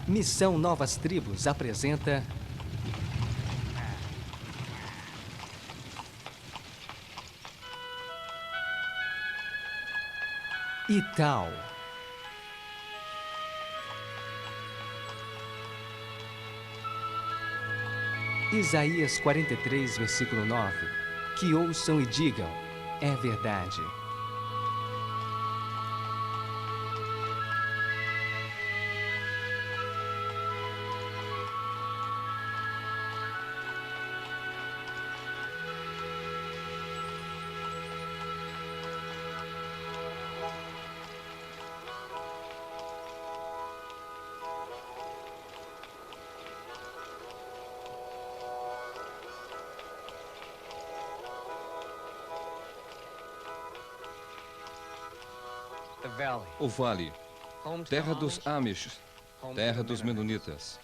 Missão Novas Tribos apresenta... Ital. Isaías 43, versículo 9. Que ouçam e digam, é verdade. O Vale, terra dos Amish, terra dos Menonitas.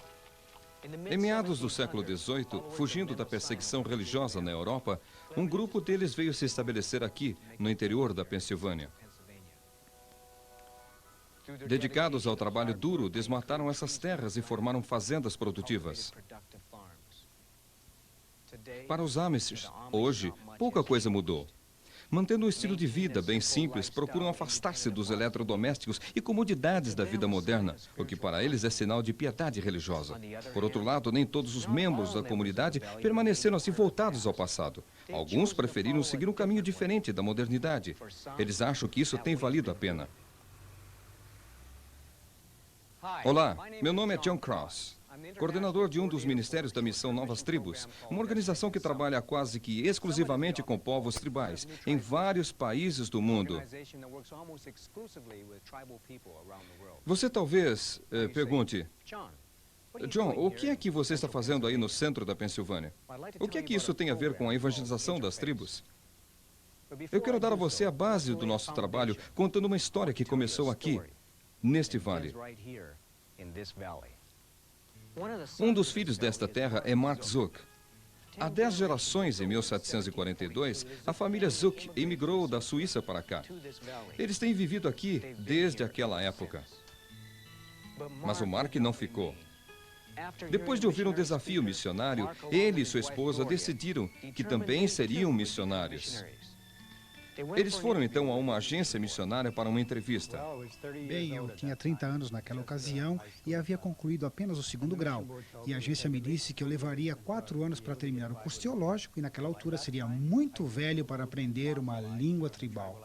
Em meados do século XVIII, fugindo da perseguição religiosa na Europa, um grupo deles veio se estabelecer aqui, no interior da Pensilvânia. Dedicados ao trabalho duro, desmataram essas terras e formaram fazendas produtivas. Para os Amish, hoje, pouca coisa mudou. Mantendo um estilo de vida bem simples, procuram afastar-se dos eletrodomésticos e comodidades da vida moderna, o que para eles é sinal de piedade religiosa. Por outro lado, nem todos os membros da comunidade permaneceram assim voltados ao passado. Alguns preferiram seguir um caminho diferente da modernidade. Eles acham que isso tem valido a pena. Olá, meu nome é John Cross, coordenador de um dos ministérios da Missão Novas Tribos, uma organização que trabalha quase que exclusivamente com povos tribais em vários países do mundo. Você talvez pergunte, John, o que é que você está fazendo aí no centro da Pensilvânia? O que é que isso tem a ver com a evangelização das tribos? Eu quero dar a você a base do nosso trabalho, contando uma história que começou aqui, neste vale. Um dos filhos desta terra é Mark Zook. Há 10 gerações, em 1742, a família Zook emigrou da Suíça para cá. Eles têm vivido aqui desde aquela época. Mas o Mark não ficou. Depois de ouvir um desafio missionário, ele e sua esposa decidiram que também seriam missionários. Eles foram então a uma agência missionária para uma entrevista. Bem, eu tinha 30 anos naquela ocasião e havia concluído apenas o 2º grau. E a agência me disse que eu levaria 4 anos para terminar o curso teológico e naquela altura seria muito velho para aprender uma língua tribal.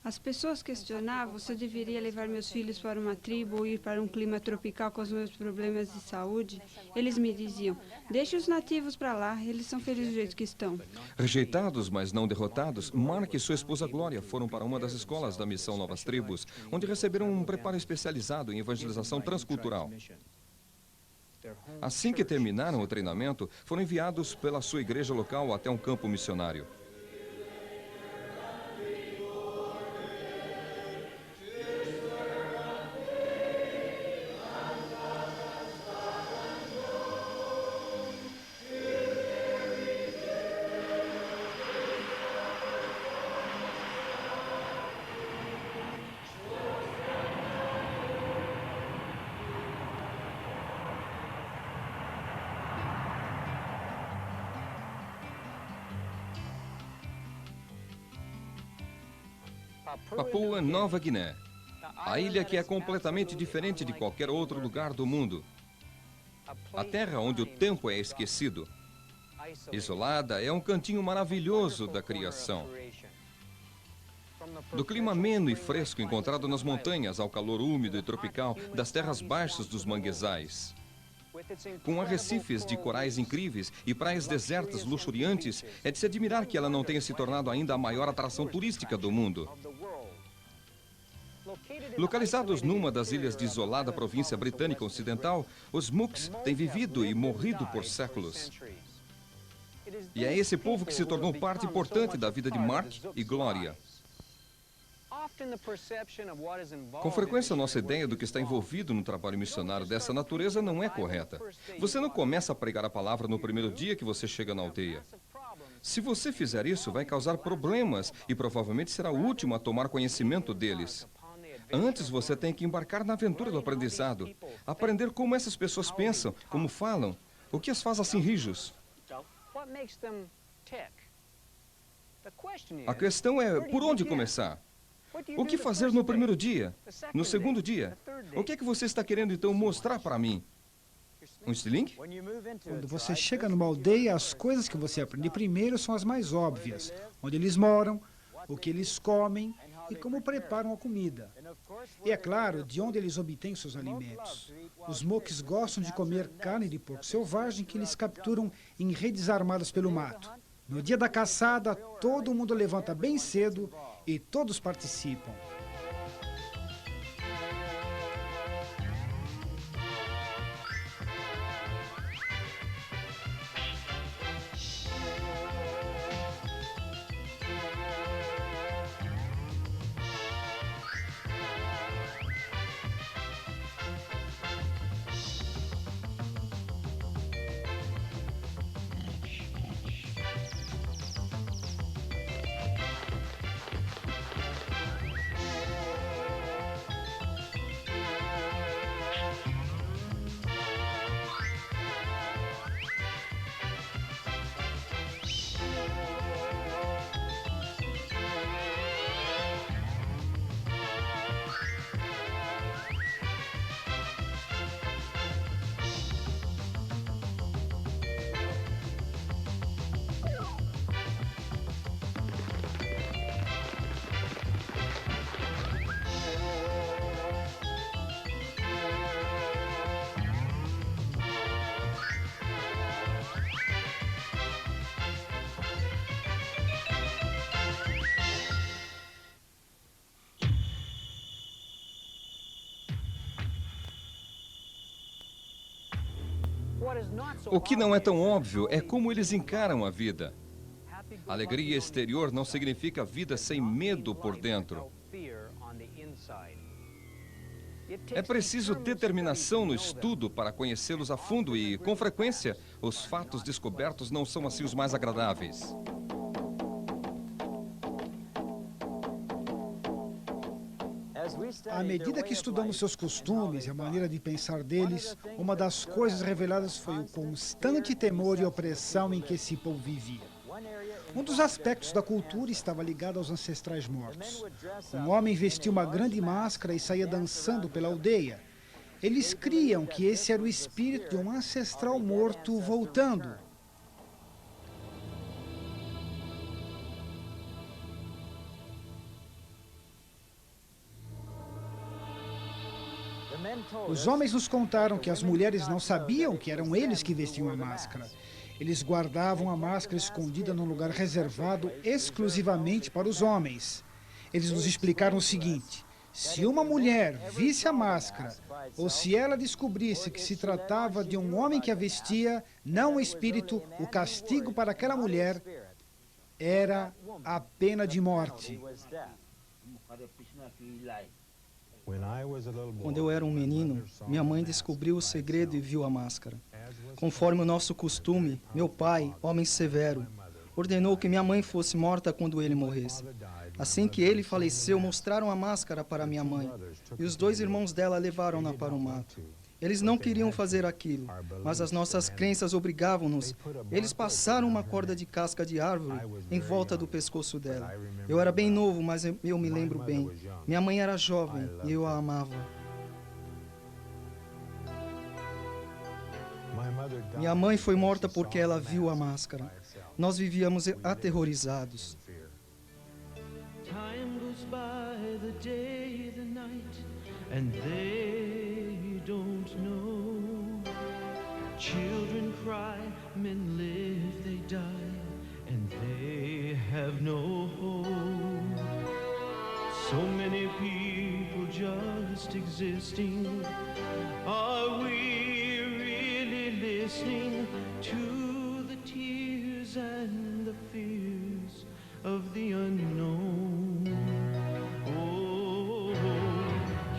As pessoas questionavam se eu deveria levar meus filhos para uma tribo ou ir para um clima tropical com os meus problemas de saúde. Eles me diziam, deixe os nativos para lá, eles são felizes do jeito que estão. Rejeitados, mas não derrotados, Mark e sua esposa Glória foram para uma das escolas da Missão Novas Tribos, onde receberam um preparo especializado em evangelização transcultural. Assim que terminaram o treinamento, foram enviados pela sua igreja local até um campo missionário. Papua Nova Guiné, a ilha que é completamente diferente de qualquer outro lugar do mundo. A terra onde o tempo é esquecido. Isolada, é um cantinho maravilhoso da criação. Do clima ameno e fresco encontrado nas montanhas ao calor úmido e tropical das terras baixas dos manguezais. Com arrecifes de corais incríveis e praias desertas luxuriantes, é de se admirar que ela não tenha se tornado ainda a maior atração turística do mundo. Localizados numa das ilhas de isolada província britânica ocidental, os Mooks têm vivido e morrido por séculos. E é esse povo que se tornou parte importante da vida de Mark e Glória. Com frequência, nossa ideia do que está envolvido no trabalho missionário dessa natureza não é correta. Você não começa a pregar a palavra no primeiro dia que você chega na aldeia. Se você fizer isso, vai causar problemas e provavelmente será o último a tomar conhecimento deles. Antes, você tem que embarcar na aventura do aprendizado. Aprender como essas pessoas pensam, como falam, o que as faz assim rijos. A questão é, por onde começar? O que fazer no primeiro dia? No segundo dia? O que é que você está querendo, então, mostrar para mim? Um estilingue? Quando você chega numa aldeia, as coisas que você aprende primeiro são as mais óbvias. Onde eles moram, o que eles comem e como preparam a comida. E, é claro, de onde eles obtêm seus alimentos. Os Moques gostam de comer carne de porco selvagem que eles capturam em redes armadas pelo mato. No dia da caçada, todo mundo levanta bem cedo e todos participam. O que não é tão óbvio é como eles encaram a vida. Alegria exterior não significa vida sem medo por dentro. É preciso determinação no estudo para conhecê-los a fundo e, com frequência, os fatos descobertos não são assim os mais agradáveis. À medida que estudamos seus costumes e a maneira de pensar deles, uma das coisas reveladas foi o constante temor e opressão em que esse povo vivia. Um dos aspectos da cultura estava ligado aos ancestrais mortos. Um homem vestia uma grande máscara e saía dançando pela aldeia. Eles criam que esse era o espírito de um ancestral morto voltando. Os homens nos contaram que as mulheres não sabiam que eram eles que vestiam a máscara. Eles guardavam a máscara escondida num lugar reservado exclusivamente para os homens. Eles nos explicaram o seguinte: se uma mulher visse a máscara, ou se ela descobrisse que se tratava de um homem que a vestia, não o espírito, o castigo para aquela mulher era a pena de morte. Quando eu era um menino, minha mãe descobriu o segredo e viu a máscara. Conforme o nosso costume, meu pai, homem severo, ordenou que minha mãe fosse morta quando ele morresse. Assim que ele faleceu, mostraram a máscara para minha mãe, e os 2 irmãos dela levaram-na para o mato. Eles não queriam fazer aquilo, mas as nossas crenças obrigavam-nos. Eles passaram uma corda de casca de árvore em volta do pescoço dela. Eu era bem novo, mas eu me lembro bem. Minha mãe era jovem e eu a amava. Minha mãe foi morta porque ela viu a máscara. Nós vivíamos aterrorizados. Time goes by, the day, the night, and they don't know. Children cry, men live, they die, and they have no hope. So many people just existing. Are we really listening to the tears and the fears of the unknown?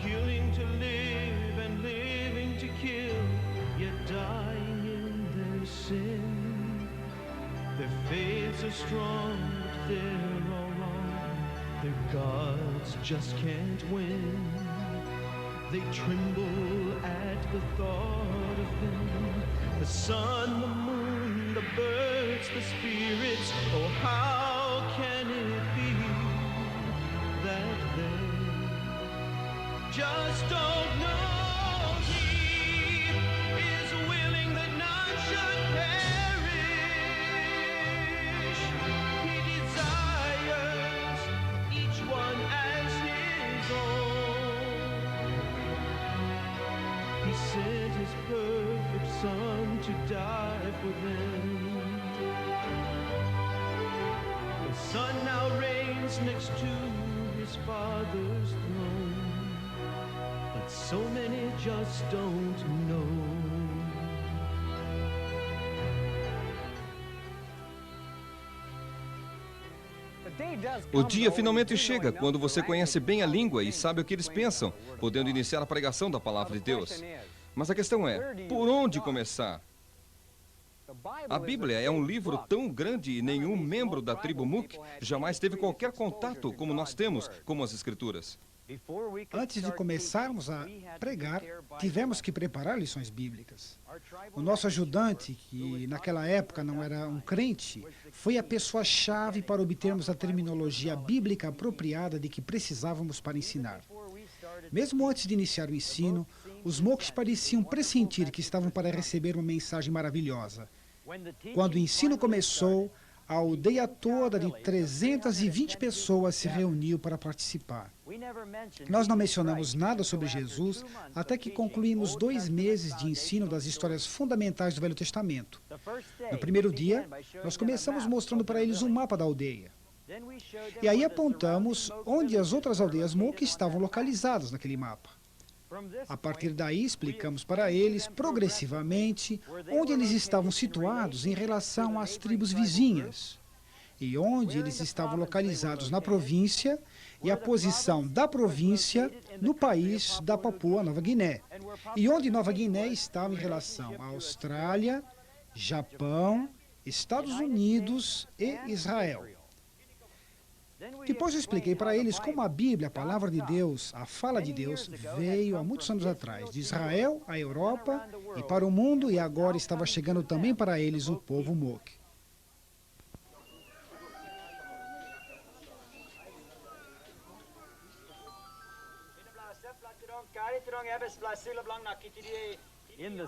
Killing to live and living to kill, yet dying in their sin. Their faiths are strong, but they're all wrong. Their gods just can't win. They tremble at the thought of them. The sun, the moon, the birds, the spirits. Oh, how can it be that they just don't know? He is willing that none should perish. He desires each one as his own. He sent his perfect Son to die for them. The Son now reigns next to his Father's throne, but so many just don't know. O dia finalmente chega quando você conhece bem a língua e sabe o que eles pensam, podendo iniciar a pregação da palavra de Deus. Mas a questão é, por onde começar? A Bíblia é um livro tão grande e nenhum membro da tribo Mook jamais teve qualquer contato como nós temos com as Escrituras. Antes de começarmos a pregar, tivemos que preparar lições bíblicas. O nosso ajudante, que naquela época não era um crente, foi a pessoa-chave para obtermos a terminologia bíblica apropriada de que precisávamos para ensinar. Mesmo antes de iniciar o ensino, os Mooks pareciam pressentir que estavam para receber uma mensagem maravilhosa. Quando o ensino começou, a aldeia toda de 320 pessoas se reuniu para participar. Nós não mencionamos nada sobre Jesus até que concluímos 2 meses de ensino das histórias fundamentais do Velho Testamento. No primeiro dia, nós começamos mostrando para eles um mapa da aldeia. E aí apontamos onde as outras aldeias Mook estavam localizadas naquele mapa. A partir daí, explicamos para eles, progressivamente, onde eles estavam situados em relação às tribos vizinhas, e onde eles estavam localizados na província, e a posição da província no país da Papua Nova Guiné, e onde Nova Guiné estava em relação à Austrália, Japão, Estados Unidos e Israel. Depois eu expliquei para eles como a Bíblia, a palavra de Deus, a fala de Deus, veio há muitos anos atrás, de Israel à Europa e para o mundo, e agora estava chegando também para eles, o povo Mook.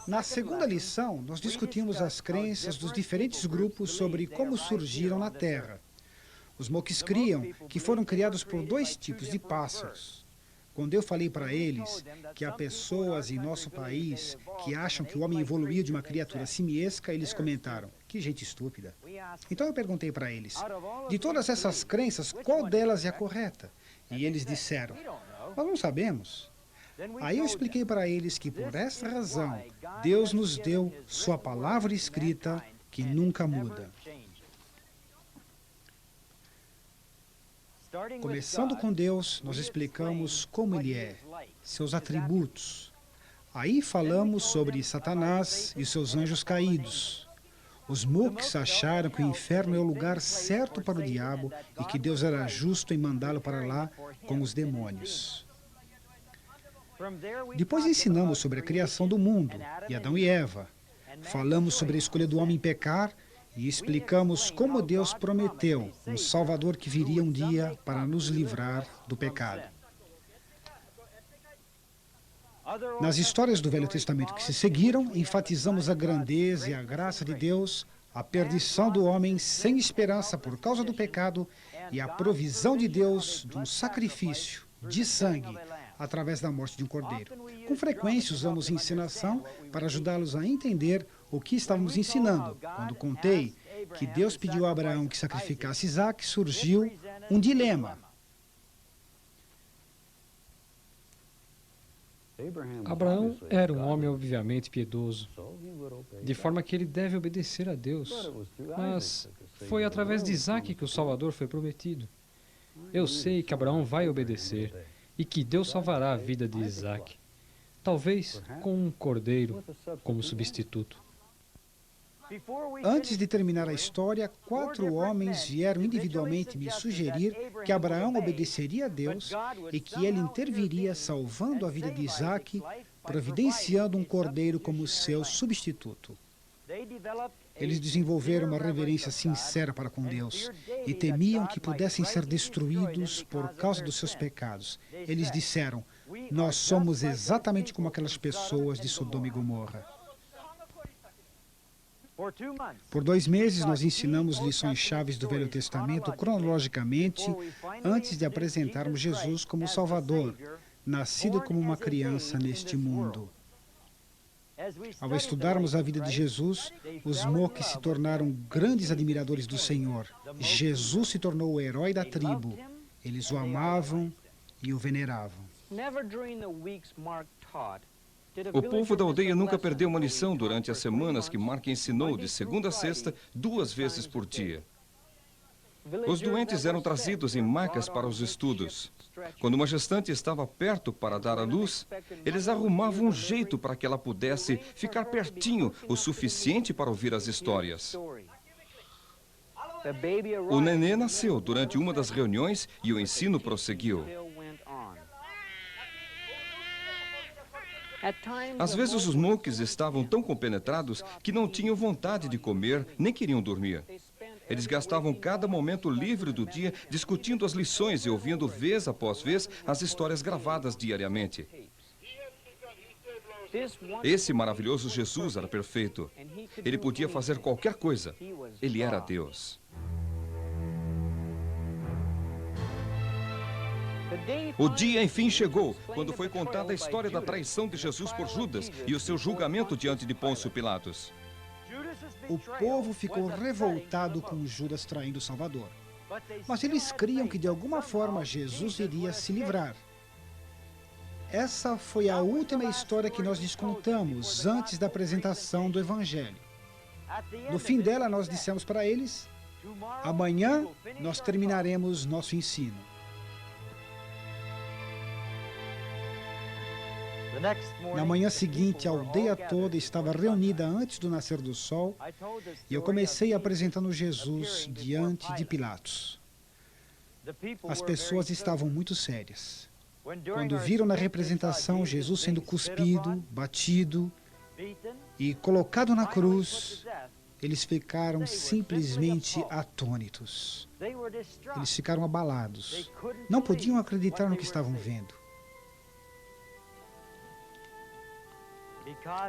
Na segunda lição, nós discutimos as crenças dos diferentes grupos sobre como surgiram na Terra. Os Mooks criam que foram criados por 2 tipos de pássaros. Quando eu falei para eles que há pessoas em nosso país que acham que o homem evoluiu de uma criatura simiesca, eles comentaram, que gente estúpida. Então eu perguntei para eles, de todas essas crenças, qual delas é a correta? E eles disseram, nós não sabemos. Aí eu expliquei para eles que por essa razão, Deus nos deu sua palavra escrita que nunca muda. Começando com Deus, nós explicamos como Ele é, seus atributos. Aí falamos sobre Satanás e seus anjos caídos. Os Mooks acharam que o inferno é o lugar certo para o diabo e que Deus era justo em mandá-lo para lá com os demônios. Depois ensinamos sobre a criação do mundo, e Adão e Eva. Falamos sobre a escolha do homem pecar e explicamos como Deus prometeu um Salvador que viria um dia para nos livrar do pecado. Nas histórias do Velho Testamento que se seguiram, enfatizamos a grandeza e a graça de Deus, a perdição do homem sem esperança por causa do pecado e a provisão de Deus de um sacrifício de sangue através da morte de um cordeiro. Com frequência usamos encenação para ajudá-los a entender o que estávamos ensinando. Quando contei que Deus pediu a Abraão que sacrificasse Isaac, surgiu um dilema. Abraão era um homem obviamente piedoso, de forma que ele deve obedecer a Deus. Mas foi através de Isaac que o Salvador foi prometido. Eu sei que Abraão vai obedecer e que Deus salvará a vida de Isaac, talvez com um cordeiro como substituto. Antes de terminar a história, 4 homens vieram individualmente me sugerir que Abraão obedeceria a Deus e que ele interviria salvando a vida de Isaac, providenciando um cordeiro como seu substituto. Eles desenvolveram uma reverência sincera para com Deus e temiam que pudessem ser destruídos por causa dos seus pecados. Eles disseram: nós somos exatamente como aquelas pessoas de Sodoma e Gomorra. Por 2 meses, nós ensinamos lições chaves do Velho Testamento cronologicamente, antes de apresentarmos Jesus como Salvador, nascido como uma criança neste mundo. Ao estudarmos a vida de Jesus, os Moques se tornaram grandes admiradores do Senhor. Jesus se tornou o herói da tribo. Eles o amavam e o veneravam. O povo da aldeia nunca perdeu uma lição durante as semanas que Mark ensinou de segunda a sexta, 2 vezes por dia. Os doentes eram trazidos em macas para os estudos. Quando uma gestante estava perto para dar à luz, eles arrumavam um jeito para que ela pudesse ficar pertinho o suficiente para ouvir as histórias. O nenê nasceu durante uma das reuniões e o ensino prosseguiu. Às vezes os Moques estavam tão compenetrados que não tinham vontade de comer, nem queriam dormir. Eles gastavam cada momento livre do dia discutindo as lições e ouvindo vez após vez as histórias gravadas diariamente. Esse maravilhoso Jesus era perfeito. Ele podia fazer qualquer coisa. Ele era Deus. O dia, enfim, chegou, quando foi contada a história da traição de Jesus por Judas e o seu julgamento diante de Pôncio Pilatos. O povo ficou revoltado com Judas traindo o Salvador. Mas eles criam que de alguma forma Jesus iria se livrar. Essa foi a última história que nós lhes contamos antes da apresentação do Evangelho. No fim dela, nós dissemos para eles: amanhã nós terminaremos nosso ensino. Na manhã seguinte, a aldeia toda estava reunida antes do nascer do sol e eu comecei apresentando Jesus diante de Pilatos. As pessoas estavam muito sérias. Quando viram na representação Jesus sendo cuspido, batido e colocado na cruz, eles ficaram simplesmente atônitos. Eles ficaram abalados. Não podiam acreditar no que estavam vendo.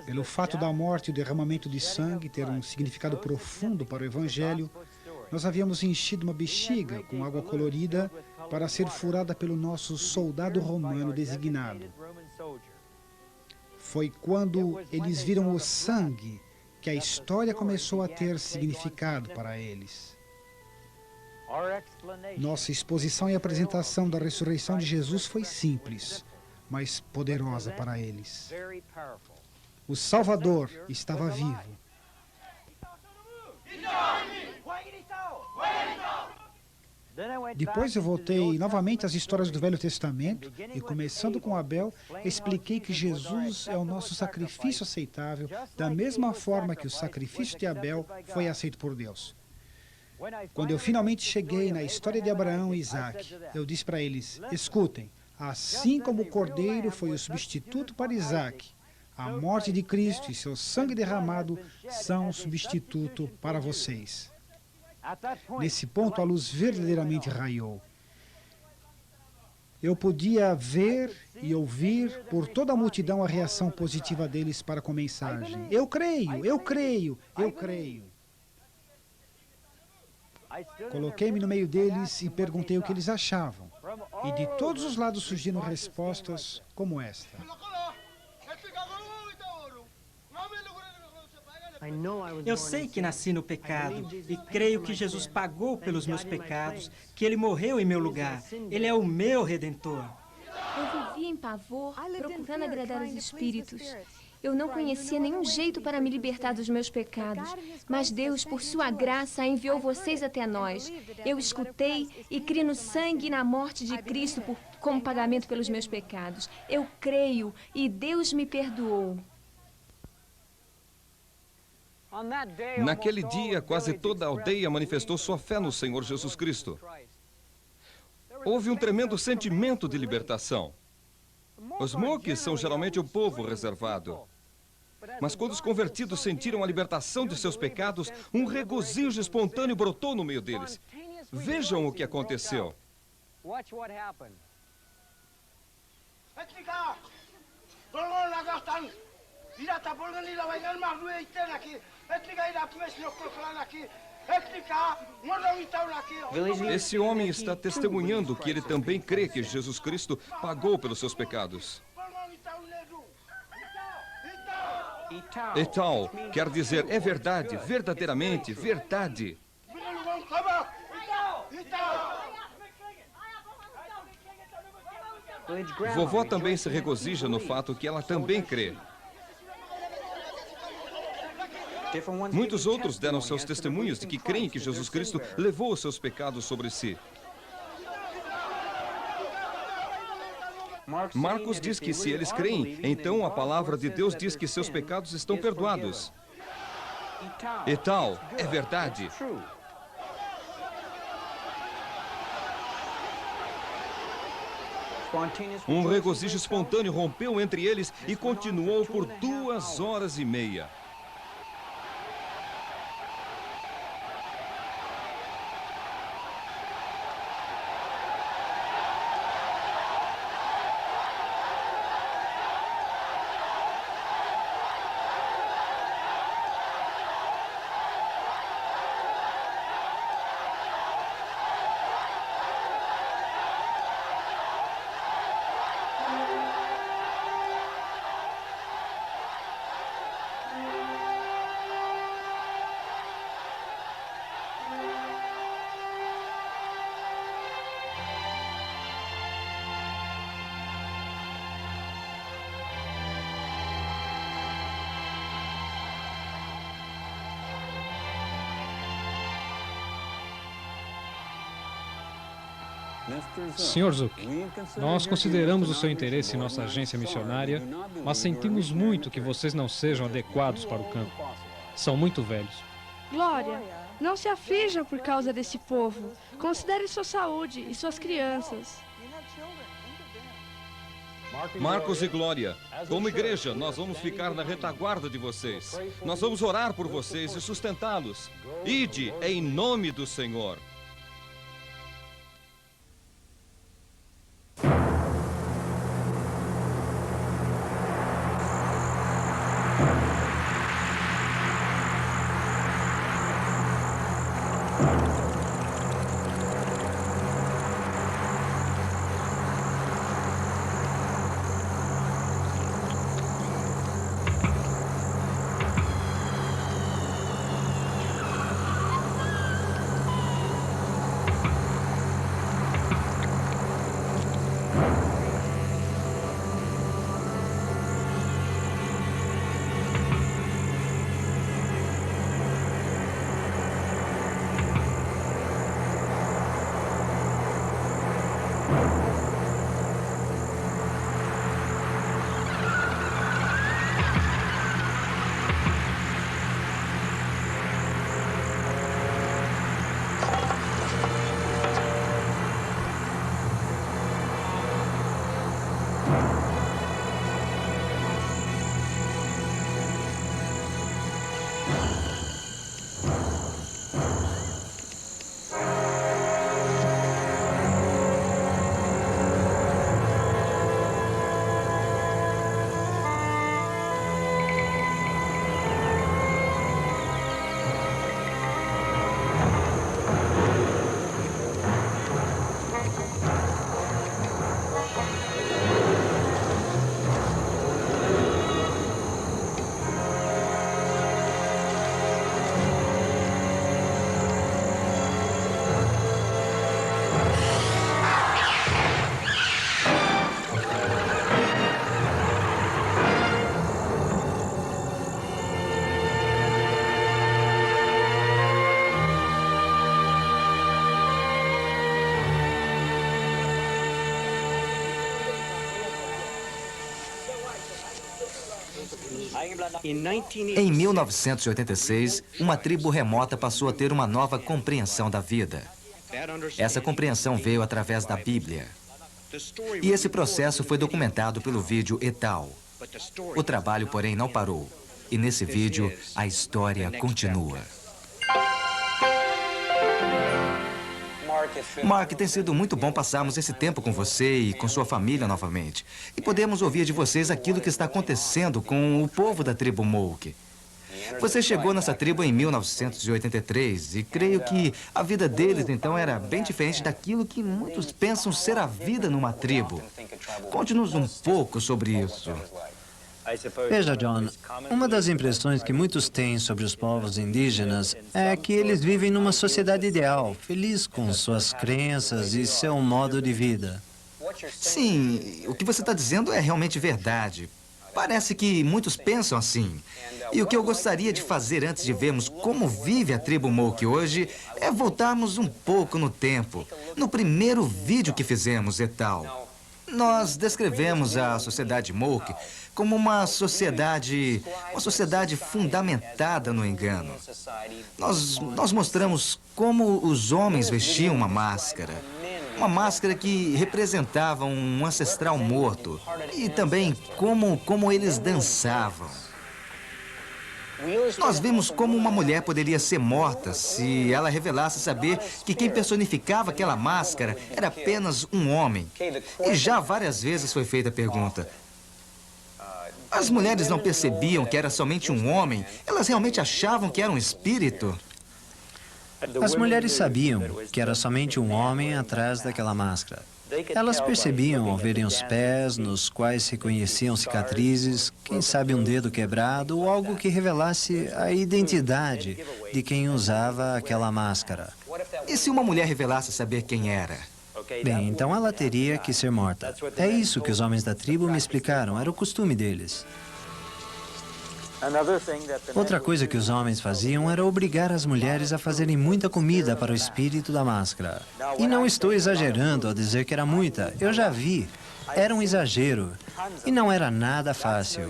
Pelo fato da morte e o derramamento de sangue ter um significado profundo para o Evangelho, nós havíamos enchido uma bexiga com água colorida para ser furada pelo nosso soldado romano designado. Foi quando eles viram o sangue que a história começou a ter significado para eles. Nossa exposição e apresentação da ressurreição de Jesus foi simples, mas poderosa para eles. O Salvador estava vivo. Depois eu voltei novamente às histórias do Velho Testamento e, começando com Abel, expliquei que Jesus é o nosso sacrifício aceitável, da mesma forma que o sacrifício de Abel foi aceito por Deus. Quando eu finalmente cheguei na história de Abraão e Isaac, eu disse para eles: escutem, assim como o cordeiro foi o substituto para Isaac, a morte de Cristo e seu sangue derramado são um substituto para vocês. Nesse ponto, a luz verdadeiramente raiou. Eu podia ver e ouvir por toda a multidão a reação positiva deles para com a mensagem. Eu creio, eu creio, eu creio. Coloquei-me no meio deles e perguntei o que eles achavam. E de todos os lados surgiram respostas como esta. Eu sei que nasci no pecado e creio que Jesus pagou pelos meus pecados, que Ele morreu em meu lugar. Ele é o meu Redentor. Eu vivia em pavor, procurando agradar os espíritos. Eu não conhecia nenhum jeito para me libertar dos meus pecados, mas Deus, por sua graça, enviou vocês até nós. Eu escutei e criei no sangue e na morte de Cristo como pagamento pelos meus pecados. Eu creio e Deus me perdoou. Naquele dia, quase toda a aldeia manifestou sua fé no Senhor Jesus Cristo. Houve um tremendo sentimento de libertação. Os Moques são geralmente o povo reservado. Mas quando os convertidos sentiram a libertação de seus pecados, um regozijo espontâneo brotou no meio deles. Vejam o que aconteceu. Esse homem está testemunhando que ele também crê que Jesus Cristo pagou pelos seus pecados. Etal quer dizer é verdade, verdadeiramente, verdade. Vovó também se regozija no fato que ela também crê. Muitos outros deram seus testemunhos de que creem que Jesus Cristo levou os seus pecados sobre si. Marcos diz que se eles creem, então a palavra de Deus diz que seus pecados estão perdoados. E tal, é verdade. Um regozijo espontâneo rompeu entre eles e continuou por 2 horas e meia. Sr. Zook, nós consideramos o seu interesse em nossa agência missionária, mas sentimos muito que vocês não sejam adequados para o campo. São muito velhos. Glória, não se aflijam por causa desse povo. Considere sua saúde e suas crianças. Marcos e Glória, como igreja, nós vamos ficar na retaguarda de vocês. Nós vamos orar por vocês e sustentá-los. Ide em nome do Senhor. Em 1986, uma tribo remota passou a ter uma nova compreensão da vida. Essa compreensão veio através da Bíblia. E esse processo foi documentado pelo vídeo Etal. O trabalho, porém, não parou. E nesse vídeo, a história continua. Mark, tem sido muito bom passarmos esse tempo com você e com sua família novamente. E podemos ouvir de vocês aquilo que está acontecendo com o povo da tribo Moke. Você chegou nessa tribo em 1983 e creio que a vida deles, então, era bem diferente daquilo que muitos pensam ser a vida numa tribo. Conte-nos um pouco sobre isso. Veja, John, uma das impressões que muitos têm sobre os povos indígenas é que eles vivem numa sociedade ideal, feliz com suas crenças e seu modo de vida. Sim, o que você está dizendo é realmente verdade. Parece que muitos pensam assim. E o que eu gostaria de fazer antes de vermos como vive a tribo Moke hoje é voltarmos um pouco no tempo. No primeiro vídeo que fizemos, Etal, nós descrevemos a sociedade Moke como uma sociedade fundamentada no engano. Nós mostramos como os homens vestiam uma máscara que representava um ancestral morto, e também como eles dançavam. Nós vimos como uma mulher poderia ser morta se ela revelasse saber que quem personificava aquela máscara era apenas um homem. E já várias vezes foi feita a pergunta: as mulheres não percebiam que era somente um homem? Elas realmente achavam que era um espírito? As mulheres sabiam que era somente um homem atrás daquela máscara. Elas percebiam ao verem os pés, nos quais reconheciam cicatrizes, quem sabe um dedo quebrado ou algo que revelasse a identidade de quem usava aquela máscara. E se uma mulher revelasse saber quem era? Bem, então ela teria que ser morta. É isso que os homens da tribo me explicaram, era o costume deles. Outra coisa que os homens faziam era obrigar as mulheres a fazerem muita comida para o espírito da máscara. E não estou exagerando ao dizer que era muita, eu já vi. Era um exagero. E não era nada fácil.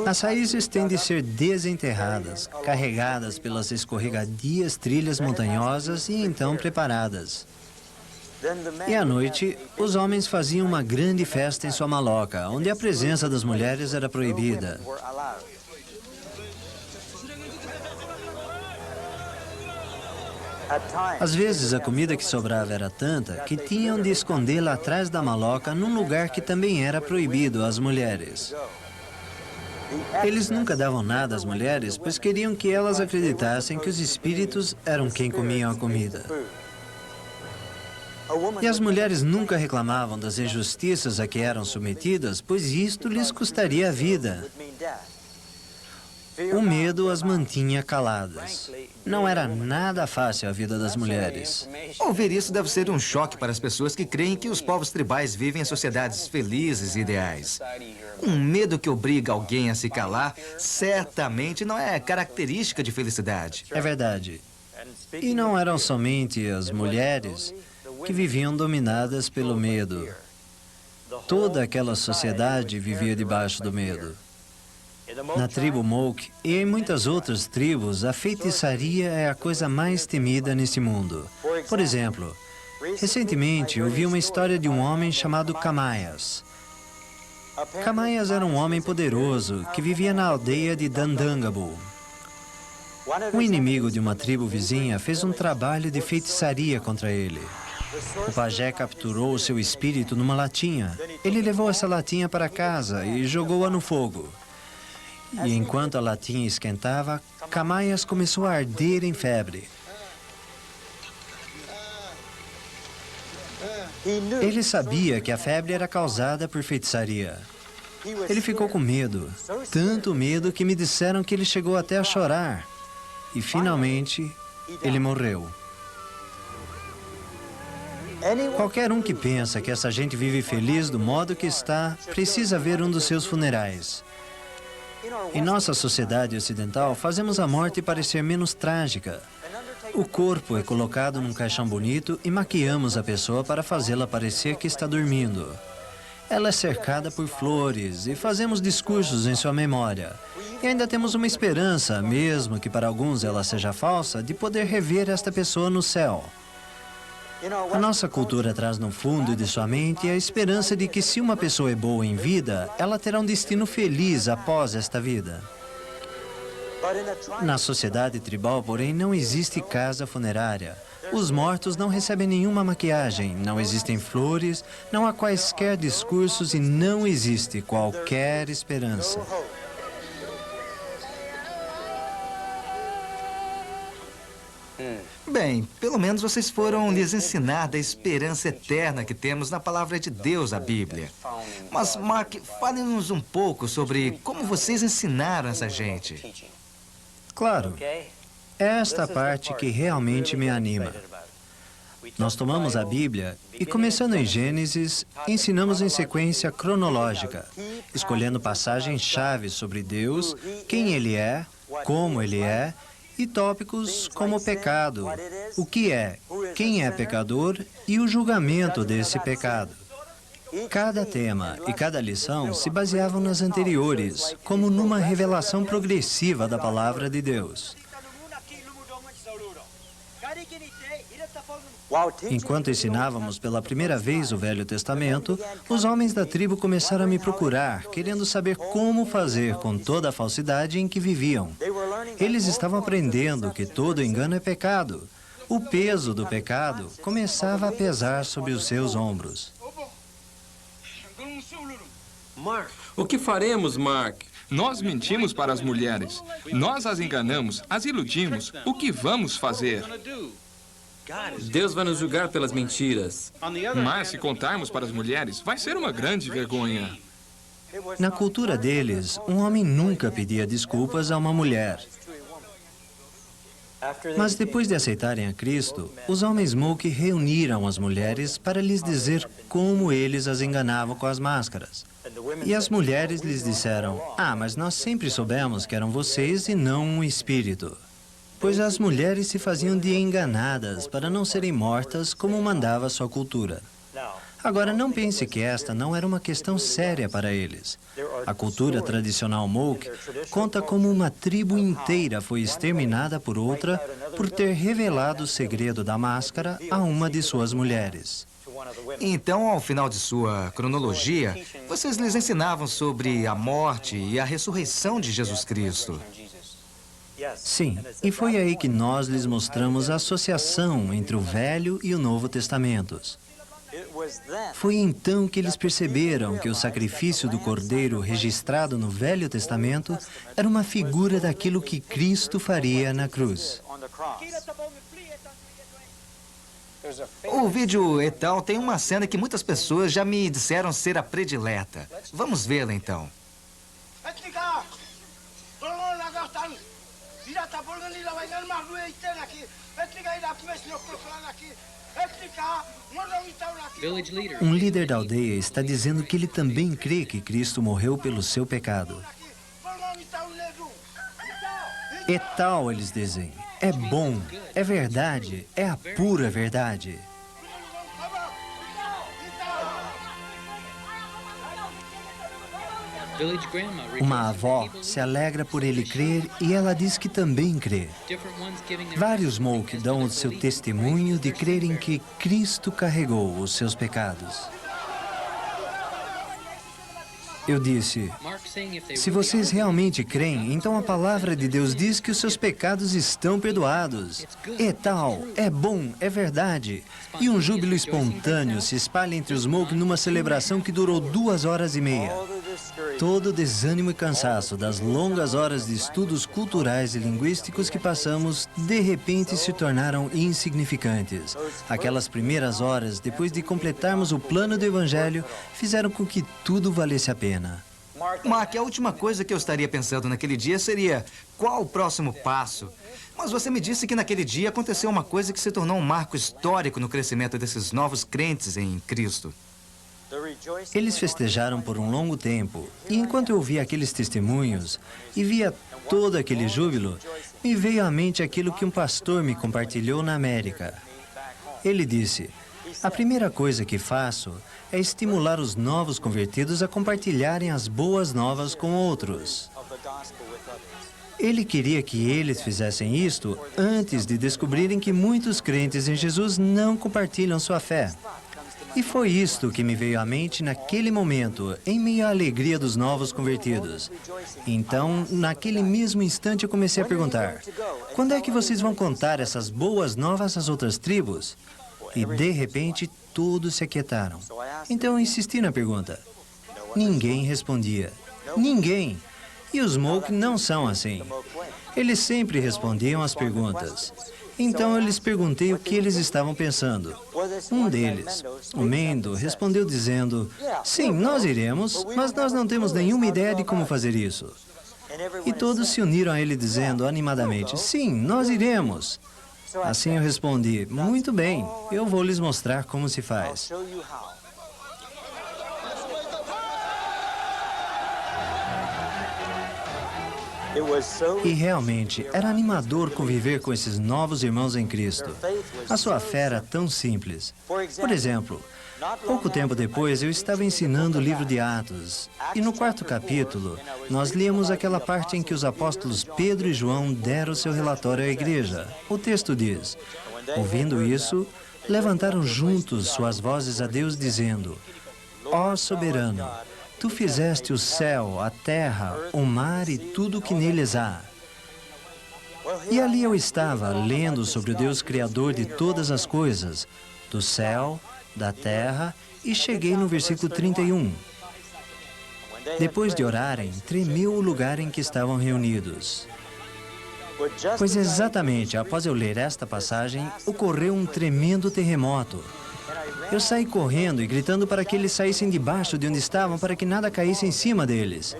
As raízes têm de ser desenterradas, carregadas pelas escorregadias trilhas montanhosas e então preparadas. E à noite, os homens faziam uma grande festa em sua maloca, onde a presença das mulheres era proibida. Às vezes, a comida que sobrava era tanta que tinham de escondê-la atrás da maloca num lugar que também era proibido às mulheres. Eles nunca davam nada às mulheres, pois queriam que elas acreditassem que os espíritos eram quem comiam a comida. E as mulheres nunca reclamavam das injustiças a que eram submetidas, pois isto lhes custaria a vida. O medo as mantinha caladas. Não era nada fácil a vida das mulheres. Ouvir isso deve ser um choque para as pessoas que creem que os povos tribais vivem em sociedades felizes e ideais. Um medo que obriga alguém a se calar certamente não é característica de felicidade. É verdade. E não eram somente as mulheres que viviam dominadas pelo medo. Toda aquela sociedade vivia debaixo do medo. Na tribo Moke e em muitas outras tribos, a feitiçaria é a coisa mais temida nesse mundo. Por exemplo, recentemente ouvi uma história de um homem chamado Kamaias. Kamaias era um homem poderoso que vivia na aldeia de Dandangabu. Um inimigo de uma tribo vizinha fez um trabalho de feitiçaria contra ele. O pajé capturou o seu espírito numa latinha. Ele levou essa latinha para casa e jogou-a no fogo. E enquanto a latinha esquentava, Kamaias começou a arder em febre. Ele sabia que a febre era causada por feitiçaria. Ele ficou com medo, tanto medo que me disseram que ele chegou até a chorar. E finalmente, ele morreu. Qualquer um que pensa que essa gente vive feliz do modo que está, precisa ver um dos seus funerais. Em nossa sociedade ocidental, fazemos a morte parecer menos trágica. O corpo é colocado num caixão bonito e maquiamos a pessoa para fazê-la parecer que está dormindo. Ela é cercada por flores e fazemos discursos em sua memória. E ainda temos uma esperança, mesmo que para alguns ela seja falsa, de poder rever esta pessoa no céu. A nossa cultura traz no fundo de sua mente a esperança de que se uma pessoa é boa em vida, ela terá um destino feliz após esta vida. Na sociedade tribal, porém, não existe casa funerária. Os mortos não recebem nenhuma maquiagem, não existem flores, não há quaisquer discursos e não existe qualquer esperança. Bem, pelo menos vocês foram lhes ensinar da esperança eterna que temos na palavra de Deus, a Bíblia. Mas, Mark, fale-nos um pouco sobre como vocês ensinaram essa gente. Claro. É esta parte que realmente me anima. Nós tomamos a Bíblia e, começando em Gênesis, ensinamos em sequência cronológica, escolhendo passagens-chave sobre Deus, quem Ele é, como Ele é, e tópicos como o pecado, o que é, quem é pecador e o julgamento desse pecado. Cada tema e cada lição se baseavam nas anteriores, como numa revelação progressiva da palavra de Deus. Enquanto ensinávamos pela primeira vez o Velho Testamento, os homens da tribo começaram a me procurar, querendo saber como fazer com toda a falsidade em que viviam. Eles estavam aprendendo que todo engano é pecado. O peso do pecado começava a pesar sobre os seus ombros. O que faremos, Mark? Nós mentimos para as mulheres. Nós as enganamos, as iludimos. O que vamos fazer? Deus vai nos julgar pelas mentiras. Mas se contarmos para as mulheres, vai ser uma grande vergonha. Na cultura deles, um homem nunca pedia desculpas a uma mulher. Mas depois de aceitarem a Cristo, os homens Moke reuniram as mulheres para lhes dizer como eles as enganavam com as máscaras. E as mulheres lhes disseram: mas nós sempre soubemos que eram vocês e não um espírito. Pois as mulheres se faziam de enganadas para não serem mortas como mandava sua cultura. Agora, não pense que esta não era uma questão séria para eles. A cultura tradicional Moke conta como uma tribo inteira foi exterminada por outra por ter revelado o segredo da máscara a uma de suas mulheres. Então, ao final de sua cronologia, vocês lhes ensinavam sobre a morte e a ressurreição de Jesus Cristo. Sim, e foi aí que nós lhes mostramos a associação entre o Velho e o Novo Testamentos. Foi então que eles perceberam que o sacrifício do Cordeiro registrado no Velho Testamento era uma figura daquilo que Cristo faria na cruz. O vídeo Etal tem uma cena que muitas pessoas já me disseram ser a predileta. Vamos vê-la então. Um líder da aldeia está dizendo que ele também crê que Cristo morreu pelo seu pecado. Etal, eles dizem, é bom, é verdade, é a pura verdade. Uma avó se alegra por ele crer e ela diz que também crê. Vários Moke dão o seu testemunho de crerem que Cristo carregou os seus pecados. Eu disse: se vocês realmente creem, então a palavra de Deus diz que os seus pecados estão perdoados. É tal, é bom, é verdade. E um júbilo espontâneo se espalha entre os Moke numa celebração que durou 2 horas e meia. Todo o desânimo e cansaço das longas horas de estudos culturais e linguísticos que passamos, de repente se tornaram insignificantes. Aquelas primeiras horas, depois de completarmos o plano do Evangelho, fizeram com que tudo valesse a pena. Mark, a última coisa que eu estaria pensando naquele dia seria: qual o próximo passo? Mas você me disse que naquele dia aconteceu uma coisa que se tornou um marco histórico no crescimento desses novos crentes em Cristo. Eles festejaram por um longo tempo, e enquanto eu ouvia aqueles testemunhos e via todo aquele júbilo, me veio à mente aquilo que um pastor me compartilhou na América. Ele disse: A primeira coisa que faço é estimular os novos convertidos a compartilharem as boas novas com outros. Ele queria que eles fizessem isto antes de descobrirem que muitos crentes em Jesus não compartilham sua fé. E foi isto que me veio à mente naquele momento, em meio à alegria dos novos convertidos. Então, naquele mesmo instante, eu comecei a perguntar: quando é que vocês vão contar essas boas novas às outras tribos? E, de repente, todos se aquietaram. Então, eu insisti na pergunta. Ninguém respondia. Ninguém. E os Moke não são assim. Eles sempre respondiam às perguntas. Então, eu lhes perguntei o que eles estavam pensando. Um deles, o Mendo, respondeu dizendo: sim, nós iremos, mas nós não temos nenhuma ideia de como fazer isso. E todos se uniram a ele dizendo animadamente: sim, nós iremos. Assim eu respondi: muito bem, eu vou lhes mostrar como se faz. E realmente, era animador conviver com esses novos irmãos em Cristo. A sua fé era tão simples. Por exemplo, pouco tempo depois, eu estava ensinando o livro de Atos. E no 4º capítulo, nós líamos aquela parte em que os apóstolos Pedro e João deram seu relatório à igreja. O texto diz: ouvindo isso, levantaram juntos suas vozes a Deus, dizendo: ó soberano, Tu fizeste o céu, a terra, o mar e tudo o que neles há. E ali eu estava, lendo sobre o Deus Criador de todas as coisas, do céu, da terra, e cheguei no versículo 31. Depois de orarem, tremeu o lugar em que estavam reunidos. Pois exatamente após eu ler esta passagem, ocorreu um tremendo terremoto. Eu saí correndo e gritando para que eles saíssem debaixo de onde estavam, para que nada caísse em cima deles.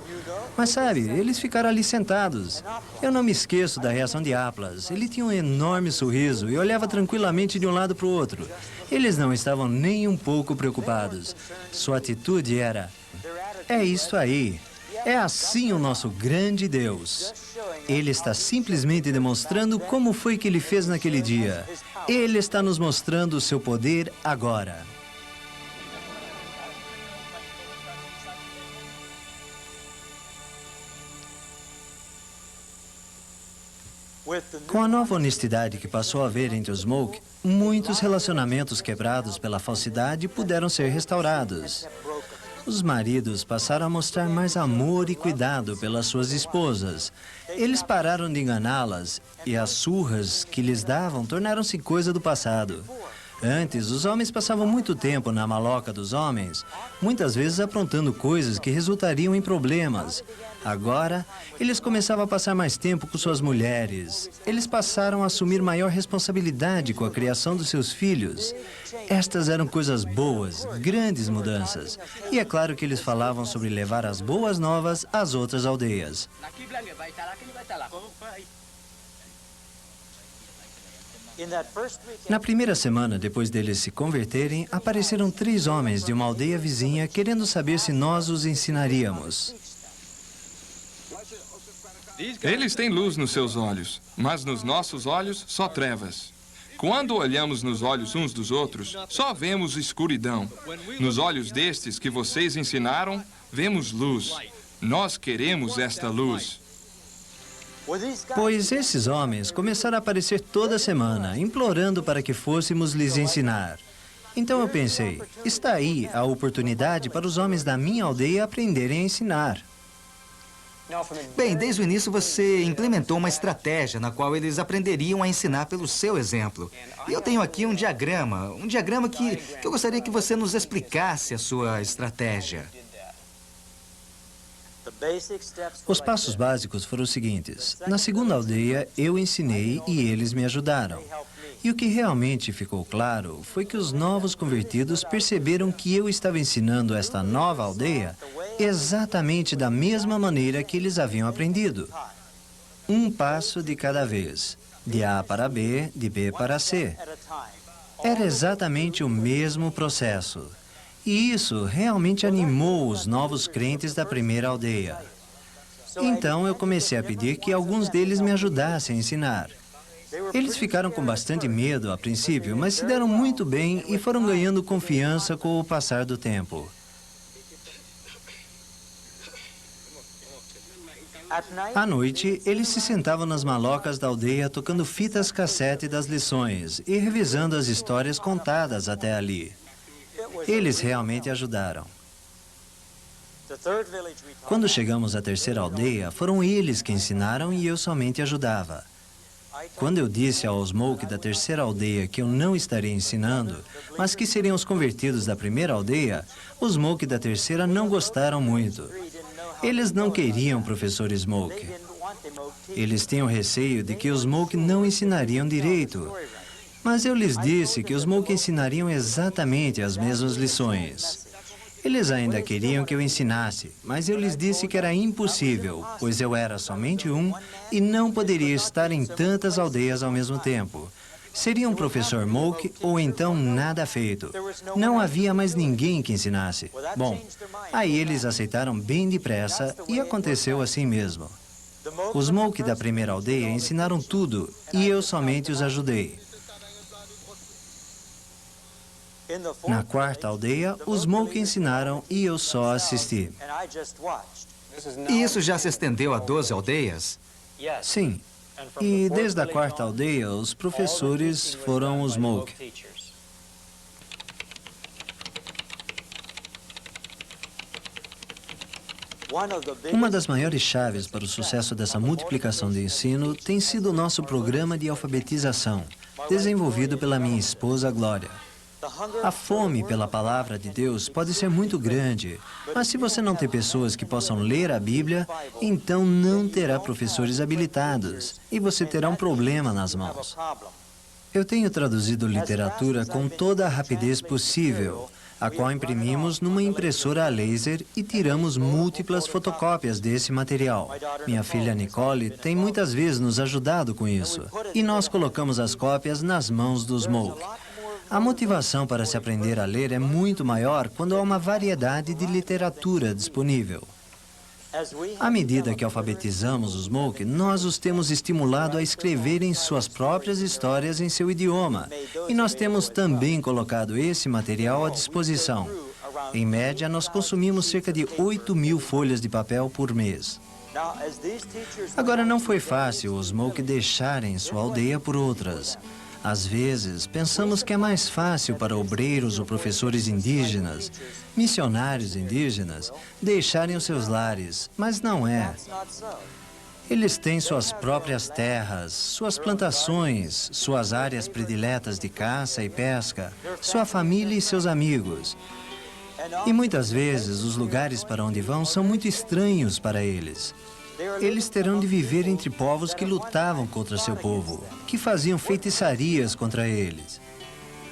Mas sabe, eles ficaram ali sentados. Eu não me esqueço da reação de Aplas. Ele tinha um enorme sorriso e olhava tranquilamente de um lado para o outro. Eles não estavam nem um pouco preocupados. Sua atitude era: é isso aí. É assim o nosso grande Deus. Ele está simplesmente demonstrando como foi que ele fez naquele dia. Ele está nos mostrando o seu poder agora. Com a nova honestidade que passou a haver entre os Moke, muitos relacionamentos quebrados pela falsidade puderam ser restaurados. Os maridos passaram a mostrar mais amor e cuidado pelas suas esposas. Eles pararam de enganá-las e as surras que lhes davam tornaram-se coisa do passado. Antes, os homens passavam muito tempo na maloca dos homens, muitas vezes aprontando coisas que resultariam em problemas. Agora, eles começavam a passar mais tempo com suas mulheres. Eles passaram a assumir maior responsabilidade com a criação dos seus filhos. Estas eram coisas boas, grandes mudanças. E é claro que eles falavam sobre levar as boas novas às outras aldeias. Na primeira semana, depois deles se converterem, apareceram 3 homens de uma aldeia vizinha querendo saber se nós os ensinaríamos. Eles têm luz nos seus olhos, mas nos nossos olhos só trevas. Quando olhamos nos olhos uns dos outros, só vemos escuridão. Nos olhos destes que vocês ensinaram, vemos luz. Nós queremos esta luz. Pois esses homens começaram a aparecer toda semana, implorando para que fôssemos lhes ensinar. Então eu pensei, está aí a oportunidade para os homens da minha aldeia aprenderem a ensinar. Bem, desde o início você implementou uma estratégia na qual eles aprenderiam a ensinar pelo seu exemplo. E eu tenho aqui um diagrama que eu gostaria que você nos explicasse a sua estratégia. Os passos básicos foram os seguintes. Na segunda aldeia, eu ensinei e eles me ajudaram. E o que realmente ficou claro foi que os novos convertidos perceberam que eu estava ensinando esta nova aldeia exatamente da mesma maneira que eles haviam aprendido. Um passo de cada vez. De A para B, de B para C. Era exatamente o mesmo processo. E isso realmente animou os novos crentes da primeira aldeia. Então eu comecei a pedir que alguns deles me ajudassem a ensinar. Eles ficaram com bastante medo a princípio, mas se deram muito bem e foram ganhando confiança com o passar do tempo. À noite, eles se sentavam nas malocas da aldeia tocando fitas cassete das lições e revisando as histórias contadas até ali. Eles realmente ajudaram. Quando chegamos à terceira aldeia, foram eles que ensinaram e eu somente ajudava. Quando eu disse aos Moke da terceira aldeia que eu não estaria ensinando, mas que seriam os convertidos da primeira aldeia, os Moke da terceira não gostaram muito. Eles não queriam professores Moke. Eles tinham receio de que os Moke não ensinariam direito. Mas eu lhes disse que os Moke ensinariam exatamente as mesmas lições. Eles ainda queriam que eu ensinasse, mas eu lhes disse que era impossível, pois eu era somente um e não poderia estar em tantas aldeias ao mesmo tempo. Seria um professor Moke ou então nada feito. Não havia mais ninguém que ensinasse. Bom, aí eles aceitaram bem depressa e aconteceu assim mesmo. Os Moke da primeira aldeia ensinaram tudo e eu somente os ajudei. Na quarta aldeia, os Moke ensinaram e eu só assisti. E isso já se estendeu a 12 aldeias? Sim. E desde a quarta aldeia, os professores foram os Moke. Uma das maiores chaves para o sucesso dessa multiplicação de ensino tem sido o nosso programa de alfabetização, desenvolvido pela minha esposa Glória. A fome pela palavra de Deus pode ser muito grande, mas se você não tem pessoas que possam ler a Bíblia, então não terá professores habilitados e você terá um problema nas mãos. Eu tenho traduzido literatura com toda a rapidez possível, a qual imprimimos numa impressora a laser e tiramos múltiplas fotocópias desse material. Minha filha Nicole tem muitas vezes nos ajudado com isso, e nós colocamos as cópias nas mãos dos Moke. A motivação para se aprender a ler é muito maior quando há uma variedade de literatura disponível. À medida que alfabetizamos os Moke, nós os temos estimulado a escreverem suas próprias histórias em seu idioma. E nós temos também colocado esse material à disposição. Em média, nós consumimos cerca de 8.000 folhas de papel por mês. Agora, não foi fácil os Moke deixarem sua aldeia por outras. Às vezes, pensamos que é mais fácil para obreiros ou professores indígenas, missionários indígenas, deixarem os seus lares, mas não é. Eles têm suas próprias terras, suas plantações, suas áreas prediletas de caça e pesca, sua família e seus amigos. E muitas vezes, os lugares para onde vão são muito estranhos para eles. Eles terão de viver entre povos que lutavam contra seu povo, que faziam feitiçarias contra eles.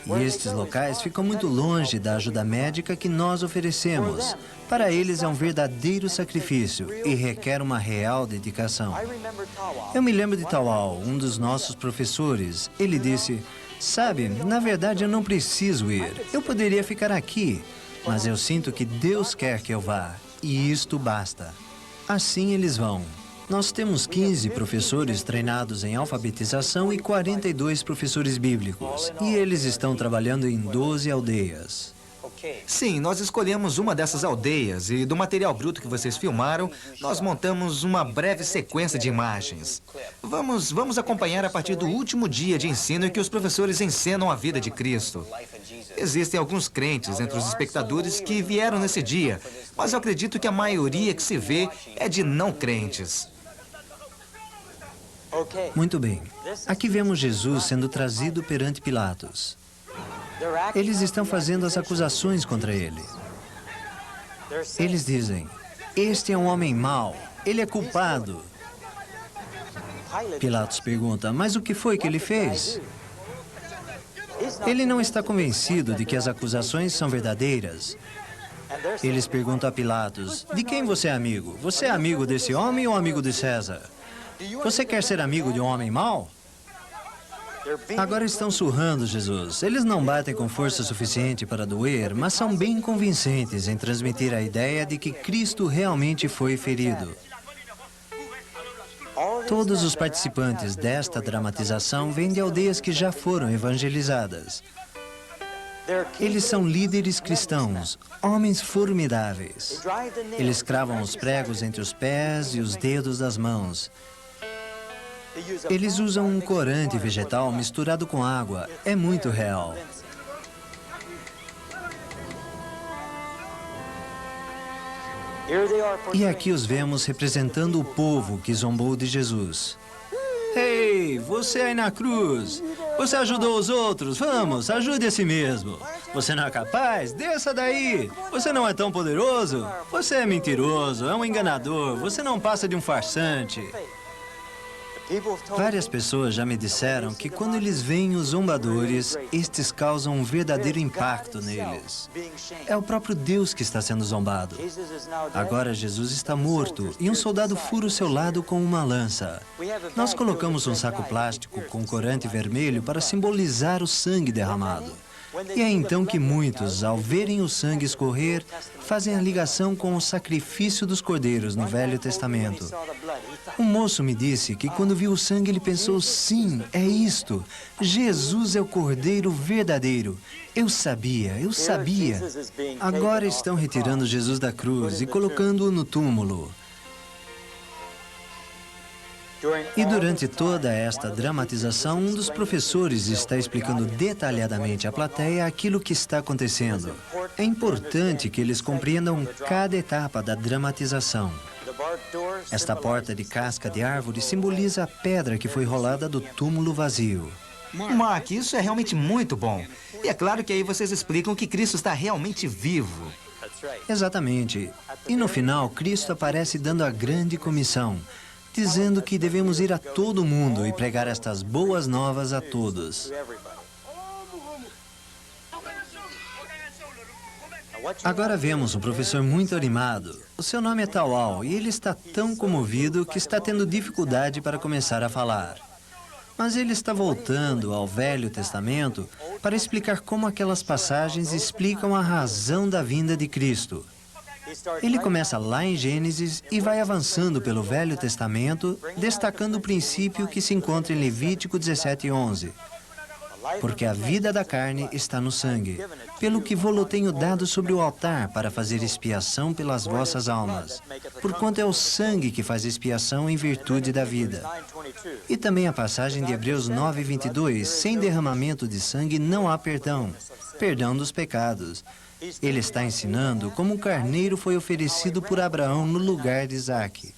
E estes locais ficam muito longe da ajuda médica que nós oferecemos. Para eles é um verdadeiro sacrifício e requer uma real dedicação. Eu me lembro de Tawal, um dos nossos professores. Ele disse, sabe, na verdade eu não preciso ir. Eu poderia ficar aqui, mas eu sinto que Deus quer que eu vá, e isto basta. Assim eles vão. Nós temos 15 professores treinados em alfabetização e 42 professores bíblicos. E eles estão trabalhando em 12 aldeias. Sim, nós escolhemos uma dessas aldeias e do material bruto que vocês filmaram, nós montamos uma breve sequência de imagens. Vamos acompanhar a partir do último dia de ensino em que os professores encenam a vida de Cristo. Existem alguns crentes entre os espectadores que vieram nesse dia, mas eu acredito que a maioria que se vê é de não crentes. Muito bem. Aqui vemos Jesus sendo trazido perante Pilatos. Eles estão fazendo as acusações contra ele. Eles dizem, este é um homem mau, ele é culpado. Pilatos pergunta, mas o que foi que ele fez? Ele não está convencido de que as acusações são verdadeiras. Eles perguntam a Pilatos, de quem você é amigo? Você é amigo desse homem ou amigo de César? Você quer ser amigo de um homem mau? Agora estão surrando Jesus. Eles não batem com força suficiente para doer, mas são bem convincentes em transmitir a ideia de que Cristo realmente foi ferido. Todos os participantes desta dramatização vêm de aldeias que já foram evangelizadas. Eles são líderes cristãos, homens formidáveis. Eles cravam os pregos entre os pés e os dedos das mãos. Eles usam um corante vegetal misturado com água. É muito real. E aqui os vemos representando o povo que zombou de Jesus. Ei, você aí na cruz, você ajudou os outros, vamos, ajude a si mesmo. Você não é capaz? Desça daí. Você não é tão poderoso? Você é mentiroso, é um enganador, você não passa de um farsante. Várias pessoas já me disseram que quando eles veem os zombadores, estes causam um verdadeiro impacto neles. É o próprio Deus que está sendo zombado. Agora Jesus está morto e um soldado fura o seu lado com uma lança. Nós colocamos um saco plástico com corante vermelho para simbolizar o sangue derramado. E é então que muitos, ao verem o sangue escorrer, fazem a ligação com o sacrifício dos cordeiros no Velho Testamento. Um moço me disse que quando viu o sangue ele pensou, sim, é isto. Jesus é o cordeiro verdadeiro. Eu sabia, eu sabia. Agora estão retirando Jesus da cruz e colocando-o no túmulo. E durante toda esta dramatização, um dos professores está explicando detalhadamente à plateia aquilo que está acontecendo. É importante que eles compreendam cada etapa da dramatização. Esta porta de casca de árvore simboliza a pedra que foi rolada do túmulo vazio. Mark, isso é realmente muito bom. E é claro que aí vocês explicam que Cristo está realmente vivo. Exatamente. E no final, Cristo aparece dando a grande comissão, dizendo que devemos ir a todo mundo e pregar estas boas novas a todos. Agora vemos um professor muito animado. O seu nome é Tawal e ele está tão comovido que está tendo dificuldade para começar a falar. Mas ele está voltando ao Velho Testamento para explicar como aquelas passagens explicam a razão da vinda de Cristo. Ele começa lá em Gênesis e vai avançando pelo Velho Testamento, destacando o princípio que se encontra em Levítico 17:11. Porque a vida da carne está no sangue, pelo que vô-lo tenho dado sobre o altar para fazer expiação pelas vossas almas, porquanto é o sangue que faz expiação em virtude da vida. E também a passagem de Hebreus 9:22, sem derramamento de sangue não há perdão, perdão dos pecados. Ele está ensinando como um carneiro foi oferecido por Abraão no lugar de Isaque.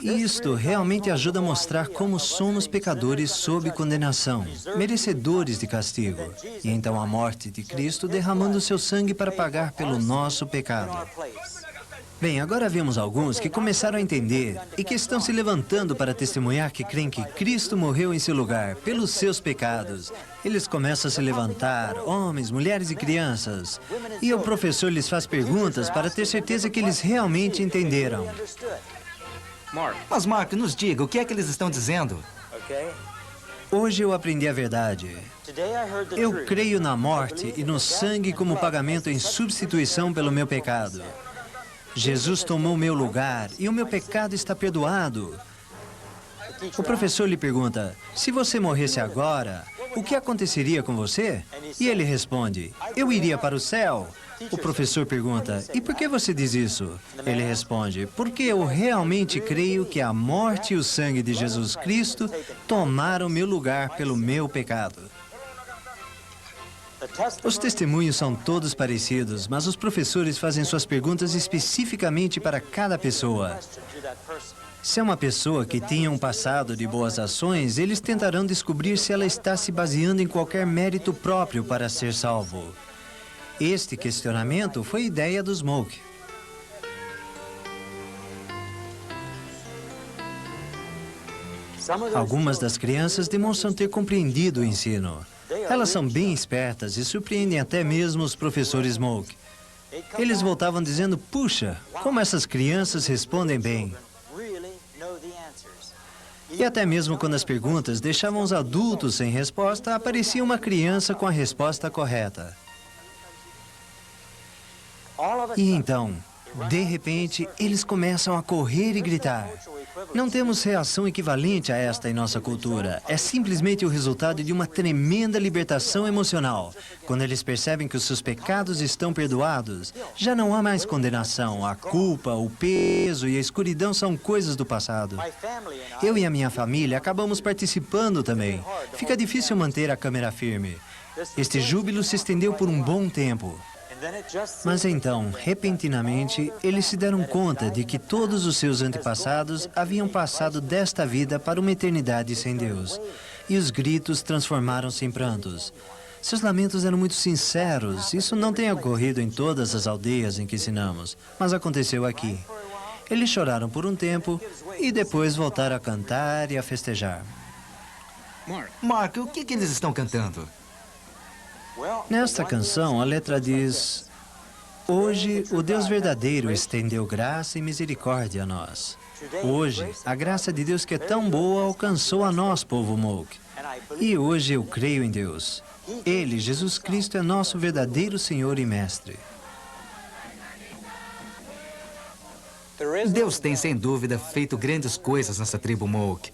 E isto realmente ajuda a mostrar como somos pecadores sob condenação, merecedores de castigo. E então a morte de Cristo derramando seu sangue para pagar pelo nosso pecado. Bem, agora vemos alguns que começaram a entender e que estão se levantando para testemunhar que creem que Cristo morreu em seu lugar pelos seus pecados. Eles começam a se levantar, homens, mulheres e crianças. E o professor lhes faz perguntas para ter certeza que eles realmente entenderam. Mas, Mark, nos diga, o que é que eles estão dizendo? Hoje eu aprendi a verdade. Eu creio na morte e no sangue como pagamento em substituição pelo meu pecado. Jesus tomou meu lugar e o meu pecado está perdoado. O professor lhe pergunta, se você morresse agora, o que aconteceria com você? E ele responde, eu iria para o céu. O professor pergunta, e por que você diz isso? Ele responde, porque eu realmente creio que a morte e o sangue de Jesus Cristo tomaram meu lugar pelo meu pecado. Os testemunhos são todos parecidos, mas os professores fazem suas perguntas especificamente para cada pessoa. Se é uma pessoa que tinha um passado de boas ações, eles tentarão descobrir se ela está se baseando em qualquer mérito próprio para ser salvo. Este questionamento foi ideia dos Smoke. Algumas das crianças demonstram ter compreendido o ensino. Elas são bem espertas e surpreendem até mesmo os professores Smoke. Eles voltavam dizendo, puxa, como essas crianças respondem bem. E até mesmo quando as perguntas deixavam os adultos sem resposta, aparecia uma criança com a resposta correta. E então, De repente, eles começam a correr e gritar. Não temos reação equivalente a esta em nossa cultura. É simplesmente o resultado de uma tremenda libertação emocional. Quando eles percebem que os seus pecados estão perdoados, já não há mais condenação. A culpa, o peso e a escuridão são coisas do passado. Eu e a minha família acabamos participando também. Fica difícil manter a câmera firme. Este júbilo se estendeu por um bom tempo. Mas então, repentinamente, eles se deram conta de que todos os seus antepassados haviam passado desta vida para uma eternidade sem Deus. E os gritos transformaram-se em prantos. Seus lamentos eram muito sinceros. Isso não tem ocorrido em todas as aldeias em que ensinamos, mas aconteceu aqui. Eles choraram por um tempo e depois voltaram a cantar e a festejar. Mark, o que eles estão cantando? Nesta canção, a letra diz: hoje, o Deus verdadeiro estendeu graça e misericórdia a nós. Hoje, a graça de Deus que é tão boa alcançou a nós, povo Moke. E hoje eu creio em Deus. Ele, Jesus Cristo, é nosso verdadeiro Senhor e Mestre. Deus tem, sem dúvida, feito grandes coisas nessa tribo Moke.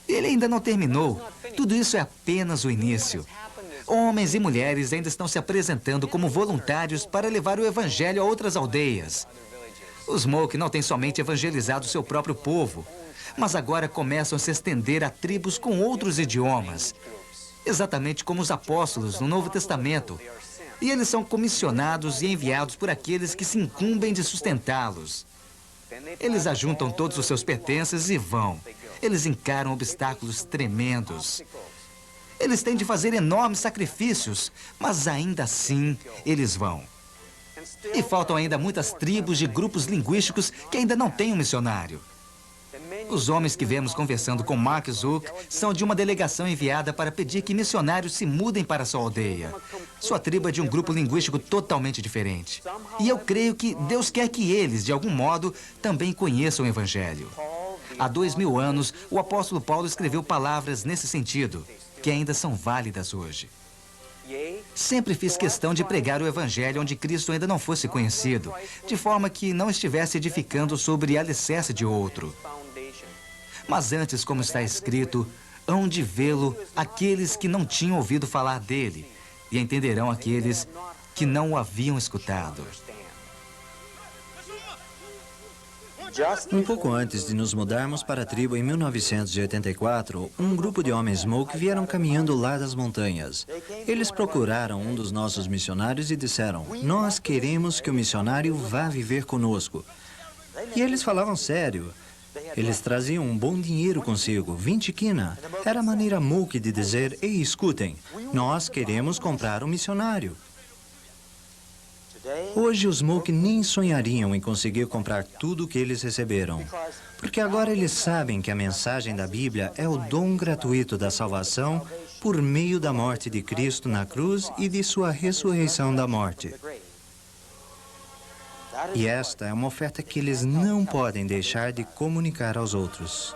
Ele ainda não terminou. Tudo isso é apenas o início. Homens e mulheres ainda estão se apresentando como voluntários para levar o evangelho a outras aldeias. Os Moke não têm somente evangelizado seu próprio povo, mas agora começam a se estender a tribos com outros idiomas, exatamente como os apóstolos no Novo Testamento. E eles são comissionados e enviados por aqueles que se incumbem de sustentá-los. Eles ajuntam todos os seus pertences e vão. Eles encaram obstáculos tremendos. Eles têm de fazer enormes sacrifícios, mas ainda assim eles vão. E faltam ainda muitas tribos de grupos linguísticos que ainda não têm um missionário. Os homens que vemos conversando com Mark Zook são de uma delegação enviada para pedir que missionários se mudem para sua aldeia. Sua tribo é de um grupo linguístico totalmente diferente. E eu creio que Deus quer que eles, de algum modo, também conheçam o Evangelho. Há 2000 anos, o apóstolo Paulo escreveu palavras nesse sentido, que ainda são válidas hoje. Sempre fiz questão de pregar o Evangelho onde Cristo ainda não fosse conhecido, de forma que não estivesse edificando sobre alicerce de outro. Mas antes, como está escrito, hão de vê-lo aqueles que não tinham ouvido falar dele, e entenderão aqueles que não o haviam escutado. Um pouco antes de nos mudarmos para a tribo em 1984, um grupo de homens Moke vieram caminhando lá das montanhas. Eles procuraram um dos nossos missionários e disseram: nós queremos que o missionário vá viver conosco. E eles falavam sério. Eles traziam um bom dinheiro consigo, 20 quina. Era a maneira Moke de dizer: ei, escutem, nós queremos comprar um missionário. Hoje os Moke nem sonhariam em conseguir comprar tudo o que eles receberam, porque agora eles sabem que a mensagem da Bíblia é o dom gratuito da salvação por meio da morte de Cristo na cruz e de sua ressurreição da morte. E esta é uma oferta que eles não podem deixar de comunicar aos outros.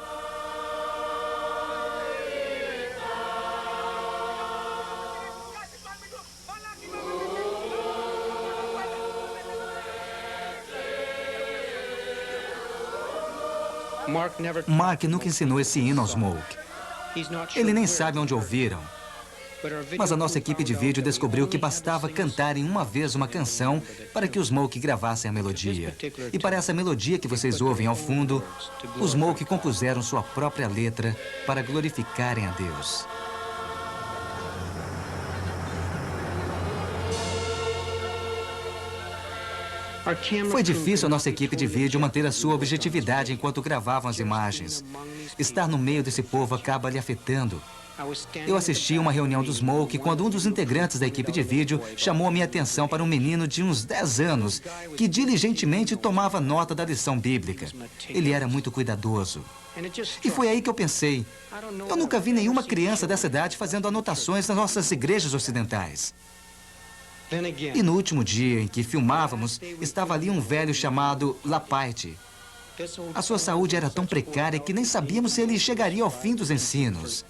Mark nunca ensinou esse hino aos Moke. Ele nem sabe onde ouviram. Mas a nossa equipe de vídeo descobriu que bastava cantarem uma vez uma canção para que os Moke gravassem a melodia. E para essa melodia que vocês ouvem ao fundo, os Moke compuseram sua própria letra para glorificarem a Deus. Foi difícil a nossa equipe de vídeo manter a sua objetividade enquanto gravavam as imagens. Estar no meio desse povo acaba lhe afetando. Eu assisti a uma reunião dos Moke quando um dos integrantes da equipe de vídeo chamou a minha atenção para um menino de uns 10 anos que diligentemente tomava nota da lição bíblica. Ele era muito cuidadoso. E foi aí que eu pensei, eu nunca vi nenhuma criança dessa idade fazendo anotações nas nossas igrejas ocidentais. E no último dia em que filmávamos, estava ali um velho chamado Lapite. A sua saúde era tão precária que nem sabíamos se ele chegaria ao fim dos ensinos.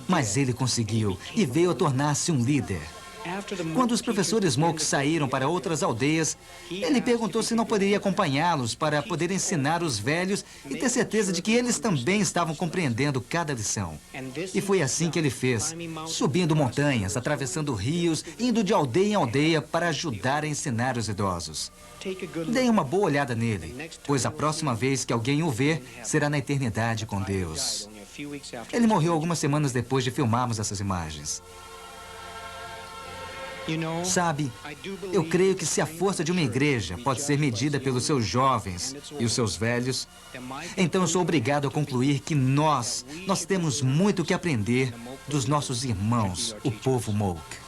Mas ele conseguiu e veio a tornar-se um líder. Quando os professores Moke saíram para outras aldeias, ele perguntou se não poderia acompanhá-los para poder ensinar os velhos e ter certeza de que eles também estavam compreendendo cada lição. E foi assim que ele fez, subindo montanhas, atravessando rios, indo de aldeia em aldeia para ajudar a ensinar os idosos. Deem uma boa olhada nele, pois a próxima vez que alguém o ver será na eternidade com Deus. Ele morreu algumas semanas depois de filmarmos essas imagens. Sabe, eu creio que se a força de uma igreja pode ser medida pelos seus jovens e os seus velhos, então eu sou obrigado a concluir que nós temos muito que aprender dos nossos irmãos, o povo Moke.